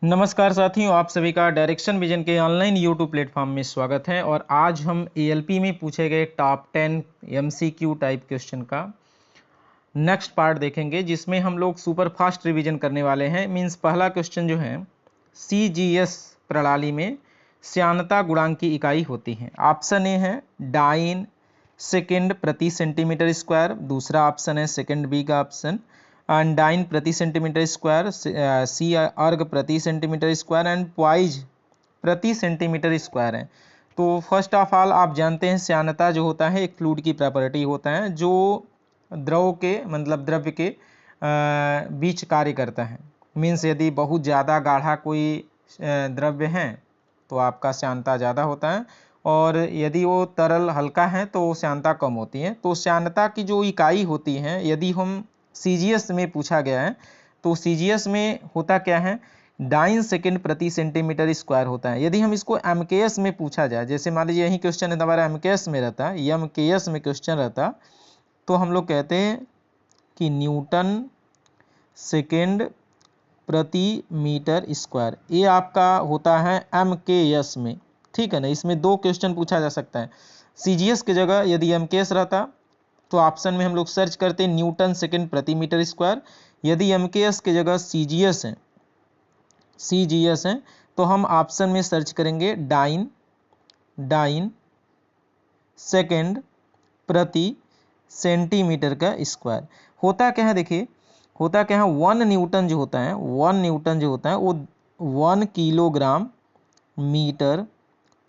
नमस्कार साथियों, आप सभी का डायरेक्शन विजन के ऑनलाइन यूट्यूब प्लेटफॉर्म में स्वागत है। और आज हम एएलपी में पूछे गए टॉप 10 एमसीक्यू टाइप क्वेश्चन का नेक्स्ट पार्ट देखेंगे, जिसमें हम लोग सुपर फास्ट रिवीजन करने वाले हैं। मींस पहला क्वेश्चन जो है, सीजीएस प्रणाली में श्यानता गुणांक की इकाई होती है। ऑप्शन ए है डाइन सेकेंड प्रति सेंटीमीटर स्क्वायर, दूसरा ऑप्शन है सेकेंड बी का ऑप्शन डाइन प्रति सेंटीमीटर स्क्वायर, सी अर्ग प्रति सेंटीमीटर स्क्वायर एंड पॉइज प्रति सेंटीमीटर स्क्वायर है। तो फर्स्ट ऑफ ऑल आप जानते हैं श्यानता जो होता है एक फ्लूइड की प्रॉपर्टी होता है जो द्रव के मतलब द्रव्य के बीच कार्य करता है। मीन्स यदि बहुत ज़्यादा गाढ़ा कोई द्रव्य है तो आपका श्यानता ज़्यादा होता है, और यदि वो तरल हल्का है तो श्यानता कम होती है। तो श्यानता की जो इकाई होती है, यदि हम सीजीएस में पूछा गया है तो सीजीएस में होता क्या है, डाइन सेकेंड प्रति सेंटीमीटर स्क्वायर होता है। यदि हम इसको एमकेएस में पूछा जाए, जैसे मान लीजिए यही क्वेश्चन हमारा एमकेएस में रहता, एमकेएस में क्वेश्चन रहता, तो हम लोग कहते हैं कि न्यूटन सेकेंड प्रति मीटर स्क्वायर। ये आपका होता है एमकेएस में, ठीक है ना। इसमें दो क्वेश्चन पूछा जा सकता है। सीजीएस की जगह यदि एमकेएस रहता तो ऑप्शन में हम लोग सर्च करते हैं न्यूटन सेकेंड प्रति मीटर स्क्वायर। यदि एमकेएस की जगह सीजीएस है तो हम ऑप्शन में सर्च करेंगे डाइन सेकेंड प्रति सेंटीमीटर का स्क्वायर। होता क्या है, देखिए होता क्या है, 1 न्यूटन जो होता है वो 1 किलोग्राम मीटर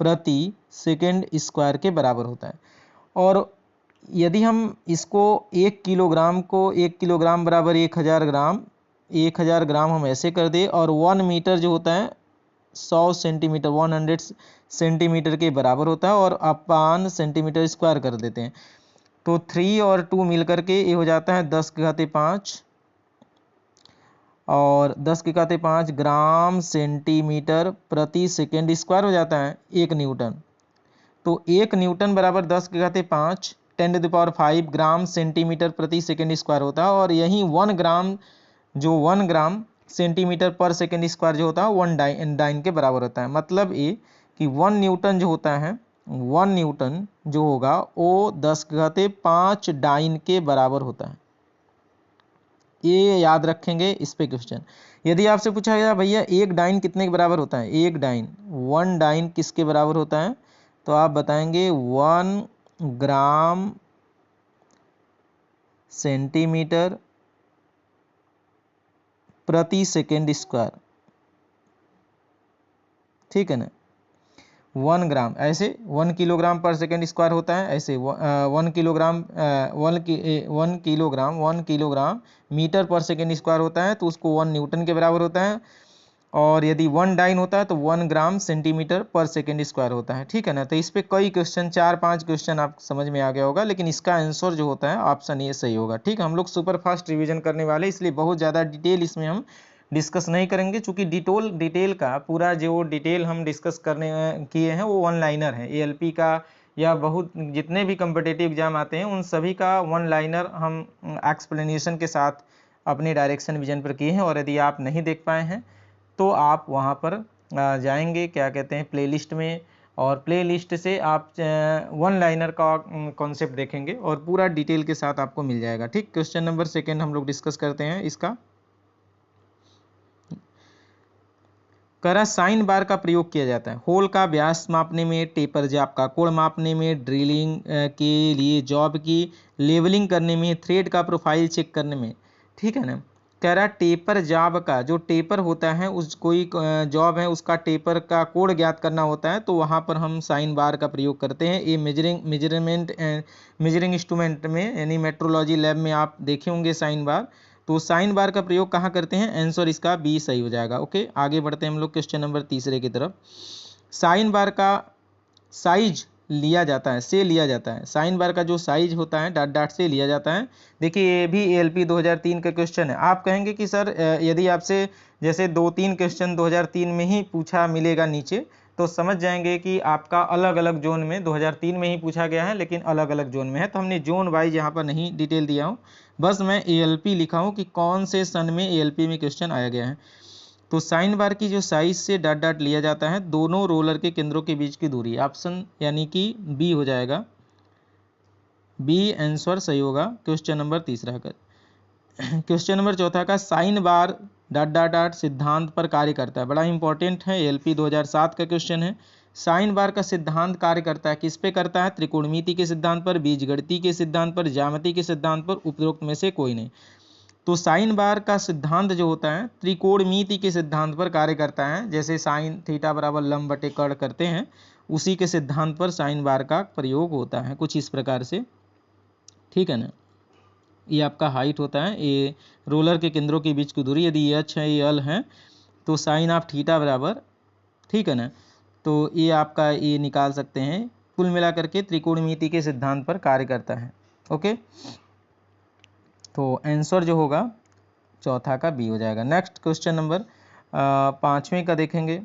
प्रति सेकेंड स्क्वायर के बराबर होता है। और यदि हम इसको 1 किलोग्राम बराबर 1000 ग्राम हम ऐसे कर दे, और 1 मीटर जो होता है 100 सेंटीमीटर 100 सेंटीमीटर के बराबर होता है, और अपान सेंटीमीटर स्क्वायर कर देते हैं, तो 3 और 2 मिलकर के ये हो जाता है 10⁵5, और 10⁵5 ग्राम सेंटीमीटर प्रति सेकेंड स्क्वायर हो जाता है 1 न्यूटन। तो 1 न्यूटन बराबर 10⁵5 10⁵5 ग्राम सेंटीमीटर प्रति सेकेंड स्क्वायर होता है। और यही 1 ग्राम सेंटीमीटर पर सेकेंड स्क्वायर जो होता है 1 डाइन के बराबर होता है। मतलब ये कि 1 न्यूटन जो होता है, 1 न्यूटन जो होगा वो 10⁵5 डाइन के बराबर होता है। ये याद रखेंगे इस पे क्वेश्चन। यदि आपसे पूछा गया भैया एक डाइन कितने के बराबर होता है, 1 डाइन किसके बराबर होता है, तो आप बताएंगे 1 ग्राम सेंटीमीटर प्रति सेकेंड स्क्वायर, ठीक है ना। 1 ग्राम ऐसे 1 किलोग्राम पर सेकेंड स्क्वायर होता है, ऐसे 1 किलोग्राम मीटर पर सेकेंड स्क्वायर होता है, तो उसको 1 न्यूटन के बराबर होता है। और यदि 1 डाइन होता है तो 1 ग्राम सेंटीमीटर पर सेकेंड स्क्वायर होता है, ठीक है ना। तो इस पे कई क्वेश्चन 4-5 क्वेश्चन आप समझ में आ गया होगा, लेकिन इसका आंसर जो होता है ऑप्शन ए सही होगा, ठीक है। हम लोग सुपर फास्ट रिवीजन करने वाले, इसलिए बहुत ज़्यादा डिटेल इसमें हम डिस्कस नहीं करेंगे, चूंकि डिटेल का पूरा जो डिटेल हम डिस्कस करने किए हैं वो 1 लाइनर है। एएलपी का या बहुत जितने भी कम्पिटेटिव एग्जाम आते हैं उन सभी का 1 लाइनर हम एक्सप्लेनेशन के साथ अपने डायरेक्शन विजन पर किए हैं। और यदि आप नहीं देख पाए हैं तो आप वहाँ पर जाएंगे, क्या कहते हैं, प्लेलिस्ट में, और प्लेलिस्ट से आप 1 लाइनर का कॉन्सेप्ट देखेंगे और पूरा डिटेल के साथ आपको मिल जाएगा, ठीक। क्वेश्चन नंबर 2 हम लोग डिस्कस करते हैं इसका। करा साइन बार का प्रयोग किया जाता है होल का व्यास मापने में, टेपर जॉब का कोण मापने में, ड्रिलिंग के लिए जॉब की लेवलिंग करने में, थ्रेड का प्रोफाइल चेक करने में, ठीक है ना। कह रहा टेपर जॉब का, जो टेपर होता है उस कोई जॉब है उसका टेपर का कोण ज्ञात करना होता है, तो वहाँ पर हम साइन बार का प्रयोग करते हैं। ये मेजरिंग इंस्ट्रूमेंट में यानी मेट्रोलॉजी लैब में आप देखे होंगे साइन बार। तो साइन बार का प्रयोग कहाँ करते हैं, आंसर इसका बी सही हो जाएगा। ओके, आगे बढ़ते हैं हम लोग क्वेश्चन नंबर 3 की तरफ। साइन बार का साइज लिया जाता है, साइन बार का जो साइज होता है डॉट से लिया जाता है। देखिए ये भी एएलपी 2003 का क्वेश्चन है। आप कहेंगे कि सर यदि आपसे जैसे 2-3 क्वेश्चन 2003 में ही पूछा मिलेगा नीचे, तो समझ जाएंगे कि आपका अलग अलग जोन में 2003 में ही पूछा गया है, लेकिन अलग अलग जोन में है, तो हमने जोन वाइज यहाँ पर नहीं डिटेल दिया हूँ, बस मैं एएलपी लिखा हूँ कि कौन से सन में एएलपी में क्वेश्चन आया गया है। तो साइन बार की जो साइज से डॉट डॉट लिया जाता है दोनों रोलर के केंद्रों के बीच की दूरी। ऑप्शन यानी कि बी हो जाएगा, बी आंसर सही होगा क्वेश्चन नंबर तीसरा का। क्वेश्चन नंबर चौथा का sine bar dot dot dot सिद्धांत पर कार्य करता है, बड़ा इंपॉर्टेंट है, एलपी 2007 का क्वेश्चन है। साइन बार का सिद्धांत कार्य करता है, किस पे करता है? त्रिकोणमिति के सिद्धांत पर, बीजगणितीय के सिद्धांत पर, ज्यामिति के सिद्धांत पर, उपरोक्त में से कोई नहीं। तो साइन बार का सिद्धांत जो होता है त्रिकोणमिति के सिद्धांत पर कार्य करता है, जैसे साइन थीटा बराबर लंब बटे कर्ण करते हैं, उसी के सिद्धांत पर साइन बार का प्रयोग होता है, कुछ इस प्रकार से, ठीक है ना। ये आपका हाइट होता है, ये रोलर के केंद्रों के बीच की दूरी, यदि ये एच है ये एल है तो साइन ऑफ थीटा बराबर, ठीक है ना, तो ये आपका ये निकाल सकते हैं। कुल मिलाकर के त्रिकोणमिति के सिद्धांत पर कार्य करता है। ओके, तो आंसर जो होगा चौथा का बी हो जाएगा। नेक्स्ट क्वेश्चन नंबर 5वें का देखेंगे।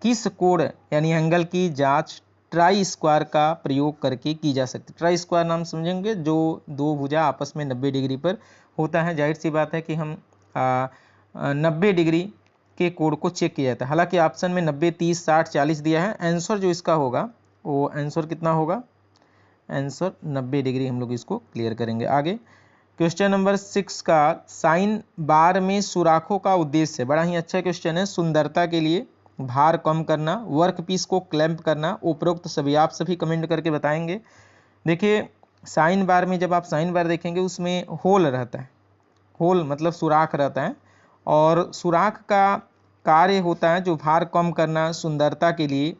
किस कोण यानी एंगल की जांच ट्राई स्क्वायर का प्रयोग करके की जा सकती है? ट्राई स्क्वायर नाम समझेंगे, जो दो भुजा आपस में 90 डिग्री पर होता है। जाहिर सी बात है कि हम 90 डिग्री के कोण को चेक किया जाता है। हालांकि ऑप्शन में 90, 30, 60, 40 दिया है। आंसर जो इसका होगा वो आंसर कितना होगा? आंसर 90 डिग्री हम लोग इसको क्लियर करेंगे। आगे क्वेश्चन नंबर 6 का साइन बार में सुराखों का उद्देश्य, बड़ा ही अच्छा क्वेश्चन है। सुंदरता के लिए, भार कम करना, वर्क पीस को क्लैंप करना, उपरोक्त सभी। आप सभी कमेंट करके बताएंगे। देखिए साइन बार में जब आप साइन बार देखेंगे उसमें होल रहता है, होल मतलब सुराख रहता है, और सुराख का कार्य होता है जो भार कम करना, सुंदरता के लिए,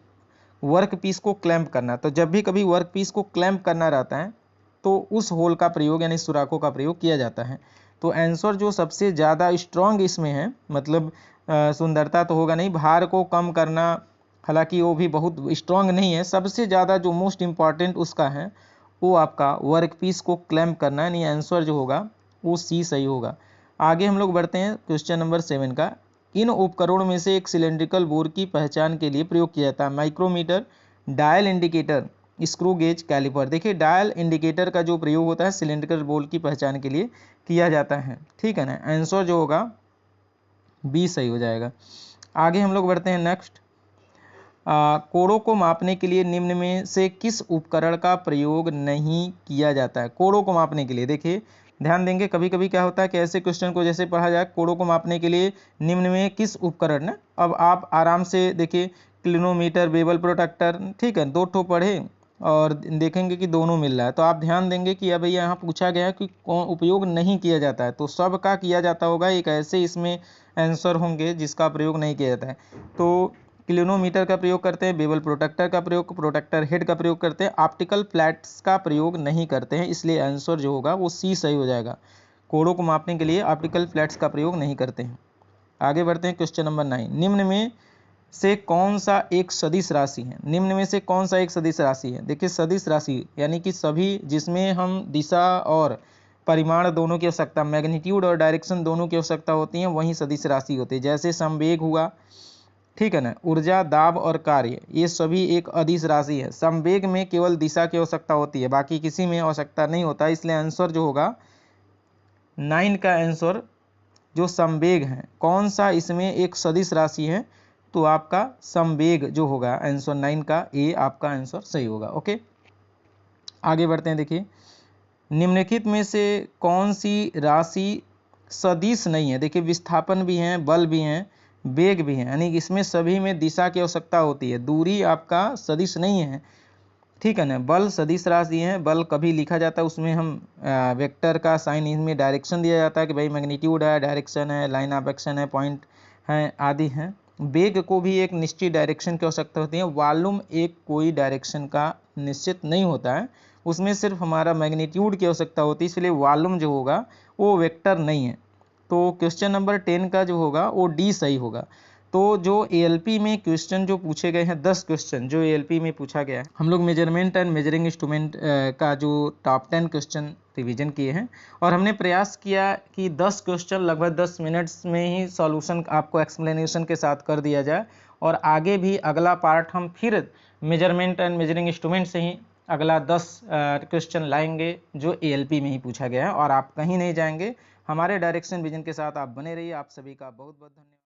वर्क पीस को क्लैंप करना। तो जब भी कभी वर्क पीस को क्लैंप करना रहता है तो उस होल का प्रयोग यानी सुराखों का प्रयोग किया जाता है। तो आंसर जो सबसे ज़्यादा स्ट्रॉन्ग इसमें है, मतलब सुंदरता तो होगा नहीं, भार को कम करना हालांकि वो भी बहुत स्ट्रॉन्ग नहीं है, सबसे ज़्यादा जो मोस्ट इम्पॉर्टेंट उसका है वो आपका वर्क पीस को क्लैंप करना, यानी आंसर जो होगा वो सी सही होगा। आगे हम लोग बढ़ते हैं क्वेश्चन नंबर 7 का। इन उपकरणों में से एक सिलेंड्रिकल बोर की पहचान के लिए प्रयोग किया जाता है। Micrometer, dial indicator, screw gauge, calliper. देखिए डायल इंडिकेटर का जो प्रयोग होता है सिलेंड्रिकल बोर की पहचान के लिए किया जाता है, ठीक है ना। आंसर जो होगा बी सही हो जाएगा। आगे हम लोग बढ़ते हैं नेक्स्ट। कोणों को मापने के लिए निम्न में से किस उपकरण का प्रयोग नहीं किया जाता है? कोणों को मापने के लिए देखिए ध्यान देंगे, कभी कभी क्या होता है कि ऐसे क्वेश्चन को जैसे पढ़ा जाए, कोणों को मापने के लिए निम्न में किस उपकरण ने, अब आप आराम से देखिए क्लिनोमीटर, बेबल प्रोट्रैक्टर, ठीक है, दो ठो पढ़े और देखेंगे कि दोनों मिल रहा है। तो आप ध्यान देंगे कि अब यहाँ पूछा गया है कि कौन उपयोग नहीं किया जाता है, तो सब का किया जाता होगा, एक ऐसे इसमें आंसर होंगे जिसका प्रयोग नहीं किया जाता है। तो क्लिनोमीटर का प्रयोग करते हैं, बेबल प्रोटेक्टर का प्रयोग, प्रोटेक्टर हेड का प्रयोग करते हैं, ऑप्टिकल फ्लैट्स का प्रयोग नहीं करते हैं, इसलिए आंसर जो होगा वो सी सही हो जाएगा। कोणों को मापने के लिए ऑप्टिकल फ्लैट्स का प्रयोग नहीं करते हैं। आगे बढ़ते हैं क्वेश्चन नंबर 9। निम्न में से कौन सा एक सदिश राशि है? निम्न में से कौन सा एक सदिश राशि है? देखिए सदिश राशि यानी कि सभी जिसमें हम दिशा और परिमाण दोनों की आवश्यकता, मैग्नीट्यूड और डायरेक्शन दोनों की आवश्यकता होती है, वही सदिश राशि होती है। जैसे संवेग हुआ, ठीक है ना, ऊर्जा, दाब और कार्य, ये सभी एक अदिश राशि है। संवेग में केवल दिशा की आवश्यकता होती है, बाकी किसी में आवश्यकता नहीं होता, इसलिए आंसर जो होगा 9 का आंसर जो संवेग है, कौन सा इसमें एक सदिश राशि है? तो आपका संवेग जो होगा आंसर 9 का ए आपका आंसर सही होगा। ओके, आगे बढ़ते हैं। देखिए निम्नलिखित में से कौन सी राशि सदिश नहीं है? देखिए विस्थापन भी हैं, बल भी हैं, वेग भी है, यानी इसमें सभी में दिशा की आवश्यकता होती है। दूरी आपका सदिश नहीं है, ठीक है ना। बल सदिश राशि है, बल कभी लिखा जाता है उसमें हम वेक्टर का साइन, इनमें डायरेक्शन दिया जाता है कि भाई मैग्नीट्यूड है, डायरेक्शन है, लाइन ऑफ एक्शन है, पॉइंट है आदि हैं। वेग को भी एक निश्चित डायरेक्शन की आवश्यकता होती है। वॉल्यूम एक कोई डायरेक्शन का निश्चित नहीं होता है, उसमें सिर्फ हमारा मैग्नीट्यूड की आवश्यकता होती है, इसलिए वॉल्यूम जो होगा वो वेक्टर नहीं है। तो क्वेश्चन नंबर 10 का जो होगा वो डी सही होगा। तो जो एएलपी में क्वेश्चन जो पूछे गए हैं, 10 क्वेश्चन जो एएलपी में पूछा गया है, हम लोग मेजरमेंट एंड मेजरिंग इंस्ट्रूमेंट का जो टॉप 10 क्वेश्चन रिवीजन किए हैं, और हमने प्रयास किया कि 10 क्वेश्चन लगभग 10 मिनट्स में ही सॉल्यूशन आपको एक्सप्लेनेशन के साथ कर दिया जाए, और आगे भी अगला पार्ट हम फिर मेजरमेंट एंड मेजरिंग इंस्ट्रूमेंट से ही अगला 10 क्वेश्चन लाएंगे जो एएलपी में ही पूछा गया है। और आप कहीं नहीं जाएंगे, हमारे डायरेक्शन विजन के साथ आप बने रहिए। आप सभी का बहुत बहुत धन्यवाद।